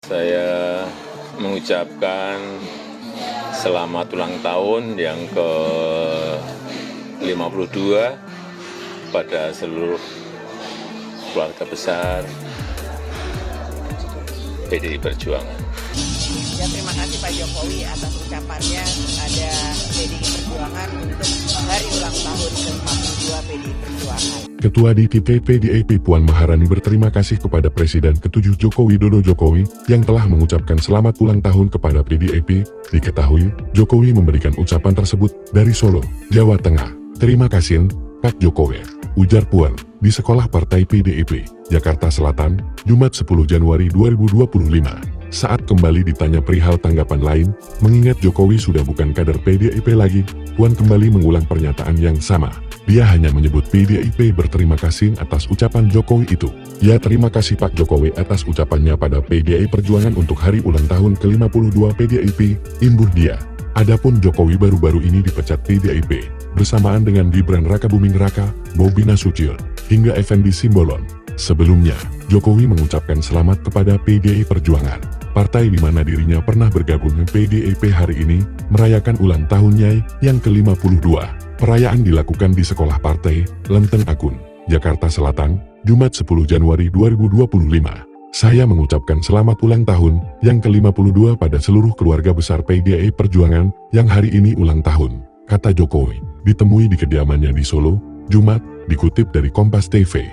Saya mengucapkan selamat ulang tahun yang ke-52 pada seluruh keluarga besar PDI Perjuangan. Ya, terima kasih Pak Jokowi atas ucapannya kepada PDI Perjuangan untuk hari ulang tahun ke-52 PDI Perjuangan. Ketua DPP PDIP Puan Maharani berterima kasih kepada Presiden ke-7 Joko Widodo yang telah mengucapkan selamat ulang tahun kepada PDIP. Diketahui, Jokowi memberikan ucapan tersebut dari Solo, Jawa Tengah. Terima kasih, Pak Jokowi, ujar Puan, di sekolah partai PDIP, Jakarta Selatan, Jumat 10 Januari 2025. Saat kembali ditanya perihal tanggapan lain, mengingat Jokowi sudah bukan kader PDIP lagi, Puan kembali mengulang pernyataan yang sama. Dia hanya menyebut PDIP berterima kasih atas ucapan Jokowi itu. Ya, terima kasih Pak Jokowi atas ucapannya pada PDI Perjuangan untuk hari ulang tahun ke-52 PDIP, imbuh dia. Adapun Jokowi baru-baru ini dipecat PDIP, bersamaan dengan Gibran Rakabuming Raka, Bobi Nasution, hingga Effendi Simbolon. Sebelumnya, Jokowi mengucapkan selamat kepada PDI Perjuangan, partai di mana dirinya pernah bergabung dengan PDIP. Hari ini, merayakan ulang tahunnya yang ke-52. Perayaan dilakukan di sekolah partai, Lenteng Akun, Jakarta Selatan, Jumat 10 Januari 2025. Saya mengucapkan selamat ulang tahun yang ke-52 pada seluruh keluarga besar PDI Perjuangan yang hari ini ulang tahun, kata Jokowi, ditemui di kediamannya di Solo, Jumat, dikutip dari Kompas TV.